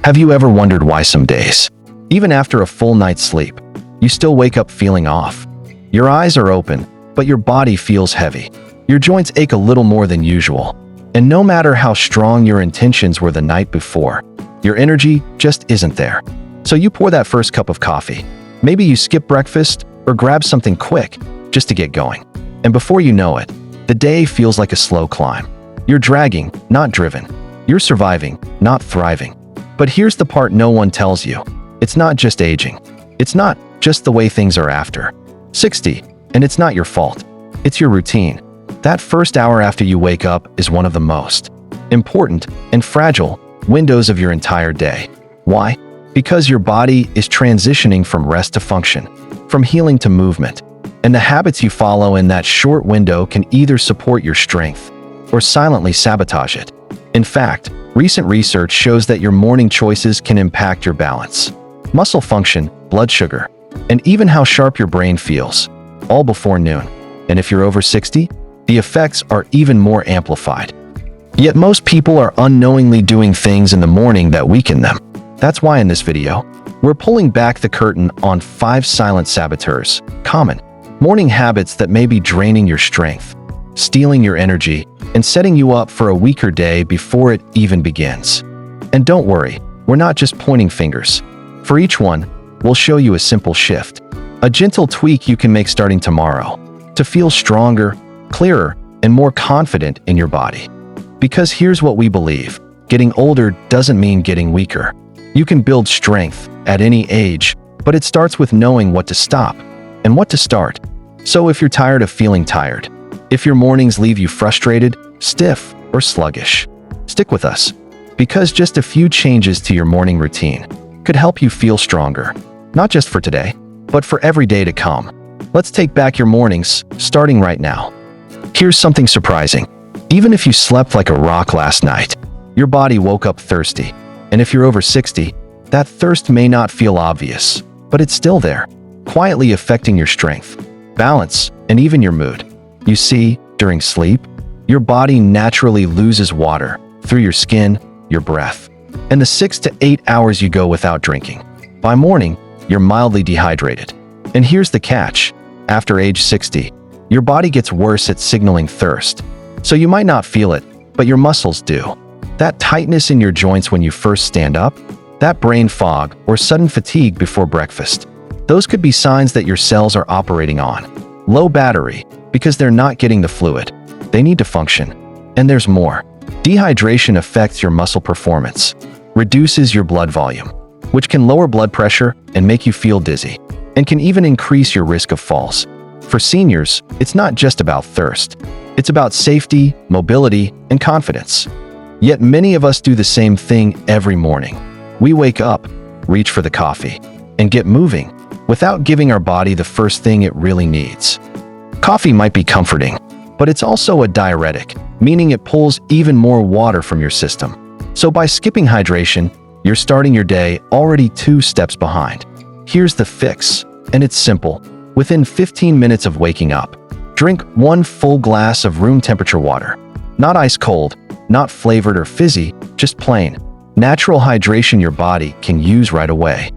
Have you ever wondered why some days, even after a full night's sleep, you still wake up feeling off? Your eyes are open, but your body feels heavy. Your joints ache a little more than usual. And no matter how strong your intentions were the night before, your energy just isn't there. So you pour that first cup of coffee. Maybe you skip breakfast or grab something quick just to get going. And before you know it, the day feels like a slow climb. You're dragging, not driven. You're surviving, not thriving. But here's the part no one tells you. It's not just aging. It's not just the way things are after 60, and it's not your fault. It's your routine. That first hour after you wake up is one of the most important and fragile windows of your entire day. Why? Because your body is transitioning from rest to function, from healing to movement. And the habits you follow in that short window can either support your strength or silently sabotage it. In fact, recent research shows that your morning choices can impact your balance, muscle function, blood sugar, and even how sharp your brain feels, all before noon. And if you're over 60, the effects are even more amplified. Yet most people are unknowingly doing things in the morning that weaken them. That's why in this video, we're pulling back the curtain on 5 silent saboteurs, common morning habits that may be draining your strength, stealing your energy, and setting you up for a weaker day before it even begins. And don't worry, we're not just pointing fingers. For each one, we'll show you a simple shift, a gentle tweak you can make starting tomorrow to feel stronger, clearer, and more confident in your body. Because here's what we believe: getting older doesn't mean getting weaker. You can build strength at any age, but it starts with knowing what to stop and what to start. So if you're tired of feeling tired, if your mornings leave you frustrated, stiff, or sluggish, stick with us, because just a few changes to your morning routine could help you feel stronger, not just for today, but for every day to come. Let's take back your mornings, starting right now. Here's something surprising. Even if you slept like a rock last night, your body woke up thirsty. And if you're over 60, that thirst may not feel obvious, but it's still there, quietly affecting your strength, balance, and even your mood. You see, during sleep, your body naturally loses water through your skin, your breath, and the 6 to 8 hours you go without drinking. By morning, you're mildly dehydrated. And here's the catch. After age 60, your body gets worse at signaling thirst. So you might not feel it, but your muscles do. That tightness in your joints when you first stand up, that brain fog or sudden fatigue before breakfast, those could be signs that your cells are operating on low battery because they're not getting the fluid they need to function. And there's more. Dehydration affects your muscle performance, reduces your blood volume, which can lower blood pressure and make you feel dizzy, and can even increase your risk of falls. For seniors, it's not just about thirst. It's about safety, mobility, and confidence. Yet many of us do the same thing every morning. We wake up, reach for the coffee, and get moving without giving our body the first thing it really needs. Coffee might be comforting, but it's also a diuretic, meaning it pulls even more water from your system. So by skipping hydration, you're starting your day already 2 steps behind. Here's the fix, and it's simple. Within 15 minutes of waking up, drink 1 full glass of room temperature water. Not ice cold, not flavored or fizzy, just plain, natural hydration your body can use right away.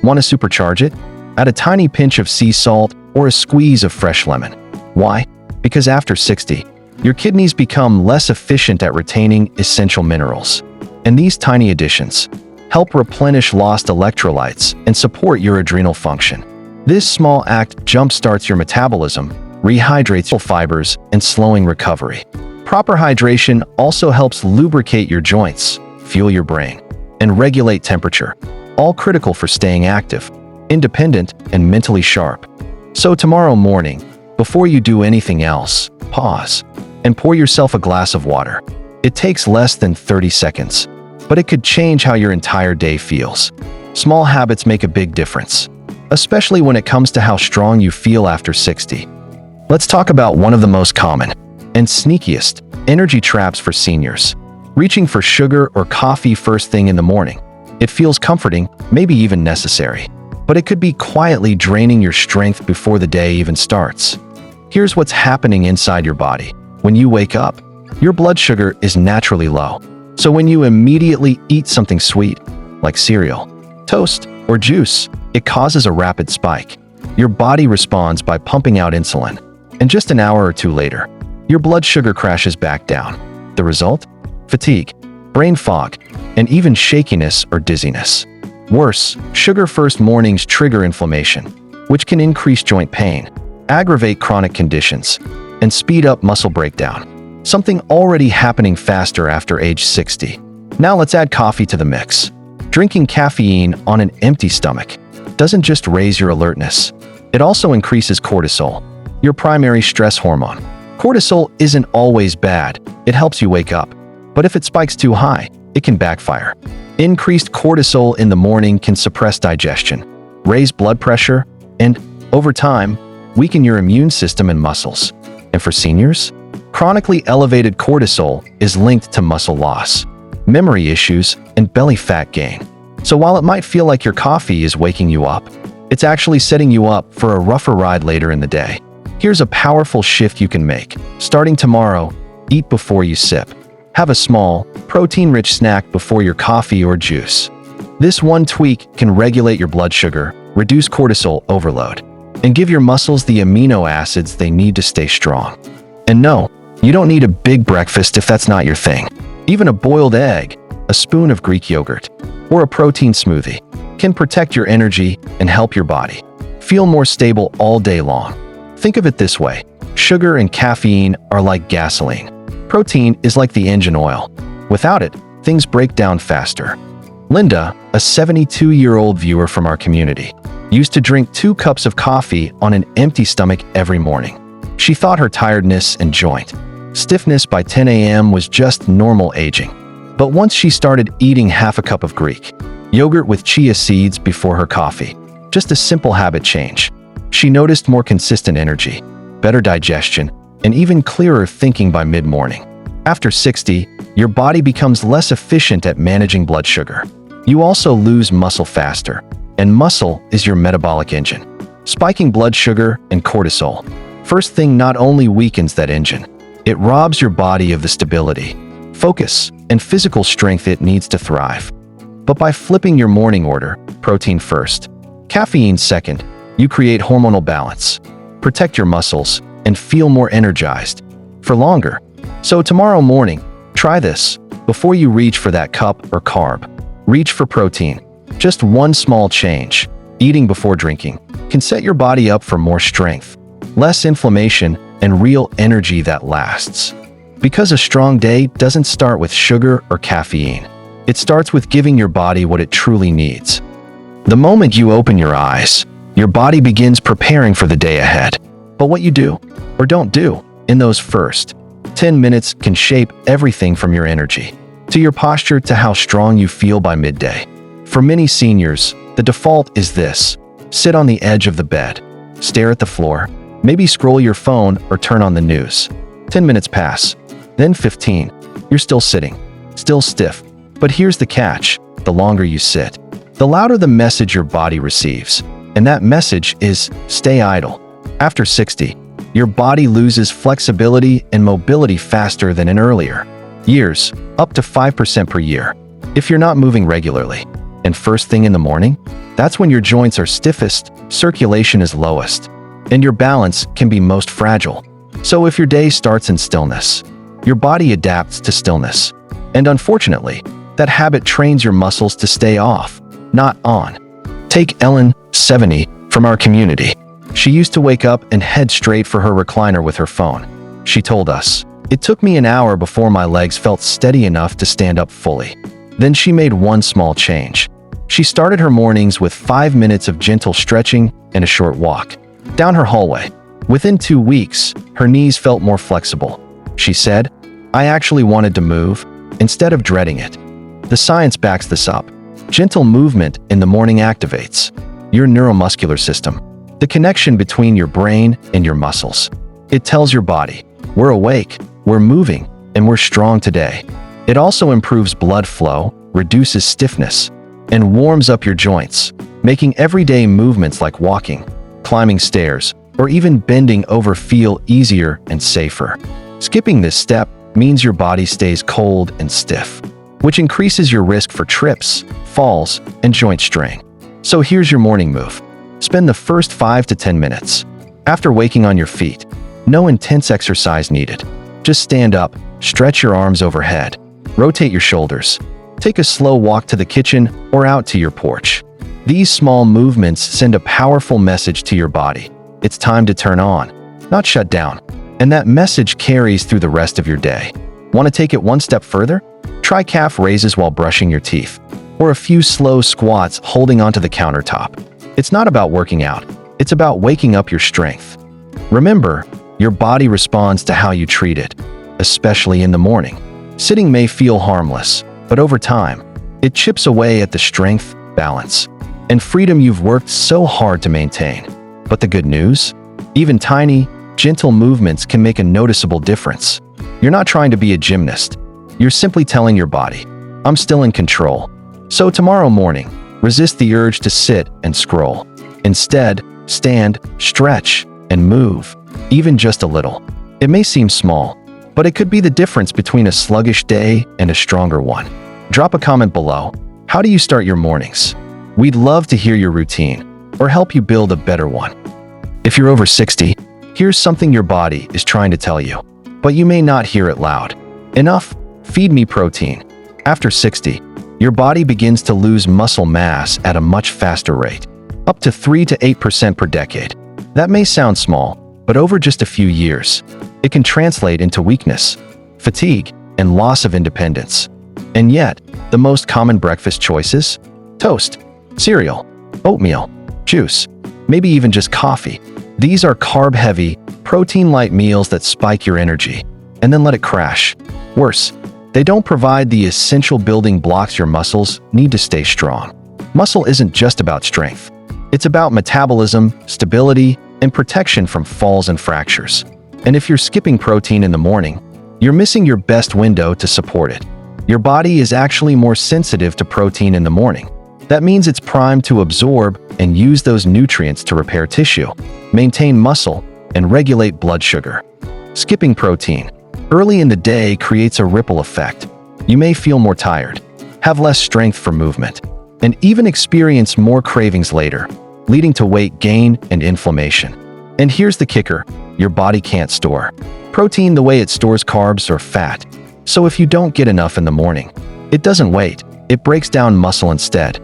Want to supercharge it? Add a tiny pinch of sea salt or a squeeze of fresh lemon. Why? Because after 60, your kidneys become less efficient at retaining essential minerals. And these tiny additions help replenish lost electrolytes and support your adrenal function. This small act jumpstarts your metabolism, rehydrates your fibers, and slowing recovery. Proper hydration also helps lubricate your joints, fuel your brain, and regulate temperature, all critical for staying active, independent, and mentally sharp. So tomorrow morning, before you do anything else, pause and pour yourself a glass of water. It takes less than 30 seconds, but it could change how your entire day feels. Small habits make a big difference, especially when it comes to how strong you feel after 60. Let's talk about one of the most common and sneakiest energy traps for seniors: reaching for sugar or coffee first thing in the morning. It feels comforting, maybe even necessary, but it could be quietly draining your strength before the day even starts. Here's what's happening inside your body. When you wake up, your blood sugar is naturally low. So when you immediately eat something sweet, like cereal, toast, or juice, it causes a rapid spike. Your body responds by pumping out insulin, and just an hour or two later, your blood sugar crashes back down. The result? Fatigue, brain fog, and even shakiness or dizziness. Worse, sugar-first mornings trigger inflammation, which can increase joint pain, aggravate chronic conditions, and speed up muscle breakdown, something already happening faster after age 60. Now let's add coffee to the mix. Drinking caffeine on an empty stomach doesn't just raise your alertness, it also increases cortisol, your primary stress hormone. Cortisol isn't always bad, it helps you wake up. But if it spikes too high, it can backfire. Increased cortisol in the morning can suppress digestion, raise blood pressure, and, over time, weaken your immune system and muscles. And for seniors, chronically elevated cortisol is linked to muscle loss, memory issues, and belly fat gain. So while it might feel like your coffee is waking you up, it's actually setting you up for a rougher ride later in the day. Here's a powerful shift you can make. Starting tomorrow, eat before you sip. Have a small, protein-rich snack before your coffee or juice. This one tweak can regulate your blood sugar, reduce cortisol overload, and give your muscles the amino acids they need to stay strong. And no, you don't need a big breakfast if that's not your thing. Even a boiled egg, a spoon of Greek yogurt, or a protein smoothie can protect your energy and help your body feel more stable all day long. Think of it this way: sugar and caffeine are like gasoline. Protein is like the engine oil. Without it, things break down faster. Linda, a 72-year-old viewer from our community, used to drink 2 cups of coffee on an empty stomach every morning. She thought her tiredness and joint stiffness by 10 a.m. was just normal aging. But once she started eating half a cup of Greek yogurt with chia seeds before her coffee, just a simple habit change, she noticed more consistent energy, better digestion, and even clearer thinking by mid-morning. After 60, your body becomes less efficient at managing blood sugar. You also lose muscle faster, and muscle is your metabolic engine. Spiking blood sugar and cortisol, first thing, not only weakens that engine, it robs your body of the stability, focus, and physical strength it needs to thrive. But by flipping your morning order, protein first, caffeine second, you create hormonal balance, protect your muscles, and feel more energized for longer. So tomorrow morning, try this. Before you reach for that cup or carb, reach for protein. Just one small change, eating before drinking, can set your body up for more strength, less inflammation, and real energy that lasts. Because a strong day doesn't start with sugar or caffeine. It starts with giving your body what it truly needs. The moment you open your eyes, your body begins preparing for the day ahead. But what you do, or don't do, in those first 10 minutes can shape everything from your energy, to your posture, to how strong you feel by midday. For many seniors, the default is this: sit on the edge of the bed, stare at the floor, maybe scroll your phone or turn on the news. 10 minutes pass, then 15. You're still sitting, still stiff. But here's the catch: the longer you sit, the louder the message your body receives. And that message is, stay idle. After 60, your body loses flexibility and mobility faster than in earlier years, up to 5% per year, if you're not moving regularly. And first thing in the morning, that's when your joints are stiffest, circulation is lowest, and your balance can be most fragile. So if your day starts in stillness, your body adapts to stillness. And unfortunately, that habit trains your muscles to stay off, not on. Take Ellen, 70, from our community. She used to wake up and head straight for her recliner with her phone. She told us, "It took me an hour before my legs felt steady enough to stand up fully." Then she made one small change. She started her mornings with 5 minutes of gentle stretching and a short walk down her hallway. Within 2 weeks, her knees felt more flexible. She said, "I actually wanted to move, instead of dreading it." The science backs this up. Gentle movement in the morning activates your neuromuscular system, the connection between your brain and your muscles. It tells your body, we're awake, we're moving, and we're strong today. It also improves blood flow, reduces stiffness, and warms up your joints, making everyday movements like walking, climbing stairs, or even bending over feel easier and safer. Skipping this step means your body stays cold and stiff, which increases your risk for trips, falls, and joint strain. So here's your morning move. Spend the first 5 to 10 minutes. After waking on your feet, no intense exercise needed. Just stand up, stretch your arms overhead, rotate your shoulders. Take a slow walk to the kitchen or out to your porch. These small movements send a powerful message to your body. It's time to turn on, not shut down. And that message carries through the rest of your day. Want to take it one step further? Try calf raises while brushing your teeth, or a few slow squats holding onto the countertop. It's not about working out, it's about waking up your strength. Remember, your body responds to how you treat it, especially in the morning. Sitting may feel harmless, but over time, it chips away at the strength, balance, and freedom you've worked so hard to maintain. But the good news? Even tiny, gentle movements can make a noticeable difference. You're not trying to be a gymnast. You're simply telling your body, I'm still in control. So tomorrow morning, resist the urge to sit and scroll. Instead, stand, stretch, and move, even just a little. It may seem small, but it could be the difference between a sluggish day and a stronger one. Drop a comment below. How do you start your mornings? We'd love to hear your routine or help you build a better one. If you're over 60, here's something your body is trying to tell you, but you may not hear it loud. Enough, feed me protein. After 60, your body begins to lose muscle mass at a much faster rate, up to 3 to 8% per decade. That may sound small, but over just a few years, it can translate into weakness, fatigue, and loss of independence. And yet, the most common breakfast choices? Toast, cereal, oatmeal, juice, maybe even just coffee. These are carb-heavy, protein-light meals that spike your energy, and then let it crash. Worse, they don't provide the essential building blocks your muscles need to stay strong. Muscle isn't just about strength. It's about metabolism, stability, and protection from falls and fractures. And if you're skipping protein in the morning, you're missing your best window to support it. Your body is actually more sensitive to protein in the morning. That means it's primed to absorb and use those nutrients to repair tissue, maintain muscle, and regulate blood sugar. Skipping protein early in the day creates a ripple effect. You may feel more tired, have less strength for movement, and even experience more cravings later, leading to weight gain and inflammation. And here's the kicker: your body can't store protein the way it stores carbs or fat. So if you don't get enough in the morning, it doesn't wait, it breaks down muscle instead.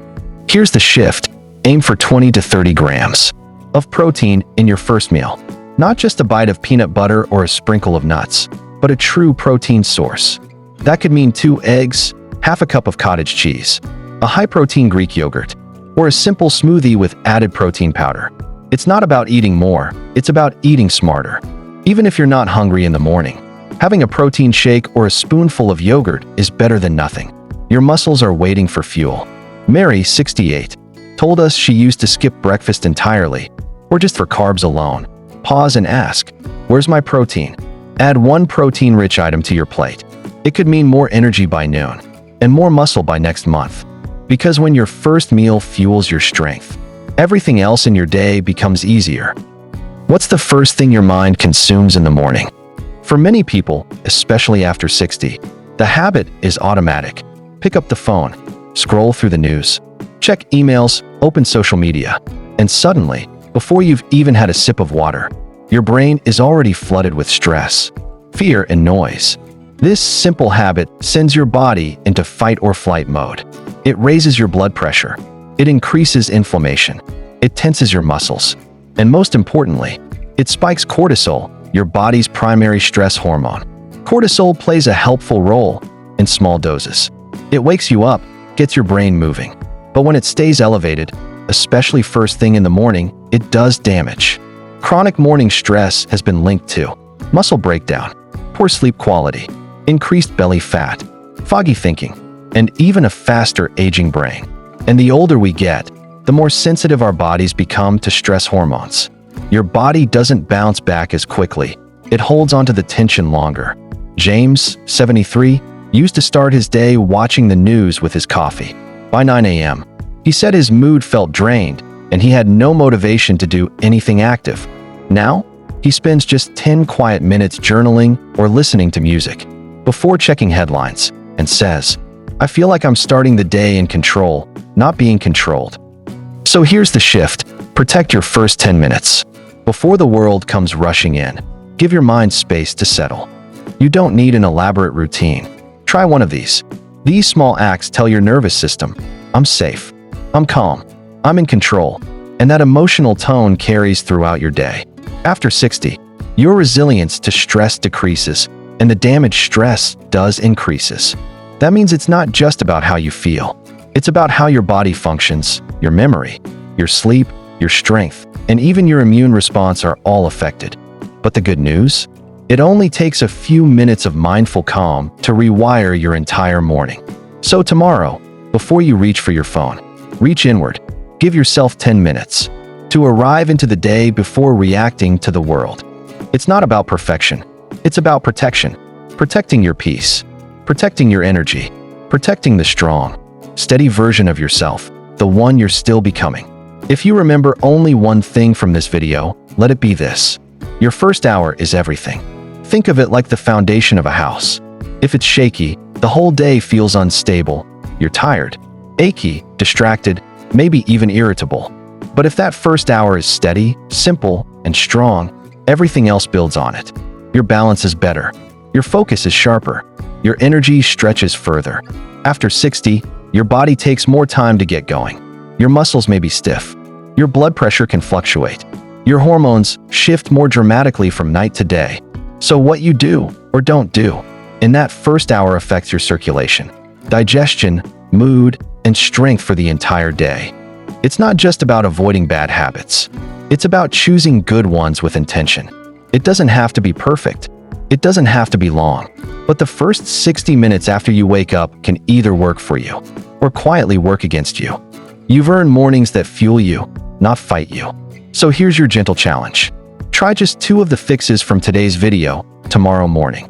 Here's the shift: aim for 20 to 30 grams of protein in your first meal. Not just a bite of peanut butter or a sprinkle of nuts, but a true protein source. That could mean 2 eggs, half a cup of cottage cheese, a high-protein Greek yogurt, or a simple smoothie with added protein powder. It's not about eating more, it's about eating smarter. Even if you're not hungry in the morning, having a protein shake or a spoonful of yogurt is better than nothing. Your muscles are waiting for fuel. Mary, 68, told us she used to skip breakfast entirely, or just for carbs alone. Pause and ask, where's my protein? Add 1 protein-rich item to your plate. It could mean more energy by noon and more muscle by next month. Because when your first meal fuels your strength, everything else in your day becomes easier. What's the first thing your mind consumes in the morning? For many people, especially after 60, the habit is automatic. Pick up the phone, scroll through the news, check emails, open social media, and suddenly, before you've even had a sip of water, your brain is already flooded with stress, fear, and noise. This simple habit sends your body into fight or flight mode. It raises your blood pressure. It increases inflammation. It tenses your muscles. And most importantly, it spikes cortisol, your body's primary stress hormone. Cortisol plays a helpful role in small doses. It wakes you up, gets your brain moving. But when it stays elevated, especially first thing in the morning, it does damage. Chronic morning stress has been linked to muscle breakdown, poor sleep quality, increased belly fat, foggy thinking, and even a faster aging brain. And the older we get, the more sensitive our bodies become to stress hormones. Your body doesn't bounce back as quickly. It holds onto the tension longer. James, 73, used to start his day watching the news with his coffee. By 9 a.m., he said his mood felt drained and he had no motivation to do anything active. Now, he spends just 10 quiet minutes journaling or listening to music before checking headlines and says, I feel like I'm starting the day in control not being controlled. So here's the shift. Protect your first 10 minutes. Before the world comes rushing in, give your mind space to settle. You don't need an elaborate routine. Try one of these. These small acts tell your nervous system, I'm safe, I'm calm, I'm in control, and that emotional tone carries throughout your day. After 60, your resilience to stress decreases, and the damage stress does increases. That means it's not just about how you feel. It's about how your body functions, your memory, your sleep, your strength, and even your immune response are all affected. But the good news? It only takes a few minutes of mindful calm to rewire your entire morning. So tomorrow, before you reach for your phone, reach inward. Give yourself 10 minutes to arrive into the day before reacting to the world. It's not about perfection. It's about protection. Protecting your peace. Protecting your energy. Protecting the strong, steady version of yourself, the one you're still becoming. If you remember only one thing from this video, let it be this. Your first hour is everything. Think of it like the foundation of a house. If it's shaky, the whole day feels unstable. You're tired, achy, distracted, maybe even irritable. But if that first hour is steady, simple, and strong, everything else builds on it. Your balance is better. Your focus is sharper. Your energy stretches further. After 60, your body takes more time to get going. Your muscles may be stiff. Your blood pressure can fluctuate. Your hormones shift more dramatically from night to day. So what you do or don't do in that first hour affects your circulation, digestion, mood, and strength for the entire day. It's not just about avoiding bad habits. It's about choosing good ones with intention. It doesn't have to be perfect. It doesn't have to be long. But the first 60 minutes after you wake up can either work for you or quietly work against you. You've earned mornings that fuel you, not fight you. So here's your gentle challenge. Try just 2 of the fixes from today's video tomorrow morning.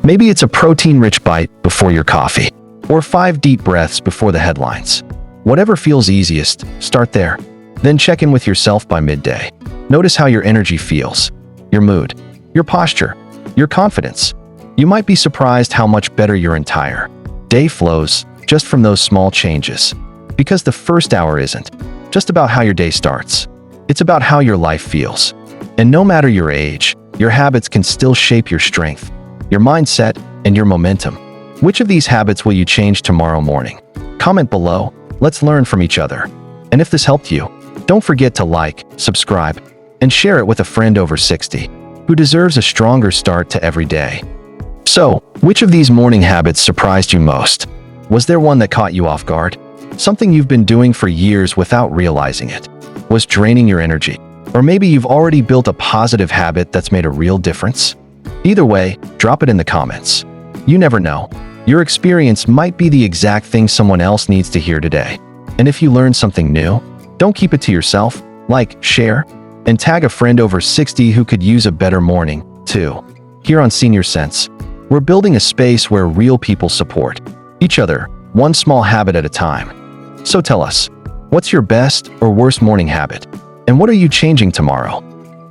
Maybe it's a protein-rich bite before your coffee, or 5 deep breaths before the headlines. Whatever feels easiest, start there. Then check in with yourself by midday. Notice how your energy feels, your mood, your posture, your confidence. You might be surprised how much better your entire day flows just from those small changes. Because the first hour isn't just about how your day starts. It's about how your life feels. And no matter your age, your habits can still shape your strength, your mindset, and your momentum. Which of these habits will you change tomorrow morning? Comment below. Let's learn from each other. And if this helped you, don't forget to like, subscribe, and share it with a friend over 60 who deserves a stronger start to every day. So, which of these morning habits surprised you most? Was there one that caught you off guard? Something you've been doing for years without realizing it was draining your energy? Or maybe you've already built a positive habit that's made a real difference? Either way, drop it in the comments. You never know. Your experience might be the exact thing someone else needs to hear today. And if you learn something new, don't keep it to yourself. Like, share, and tag a friend over 60 who could use a better morning, too. Here on Senior Sense, we're building a space where real people support each other, one small habit at a time. So tell us, what's your best or worst morning habit? And what are you changing tomorrow?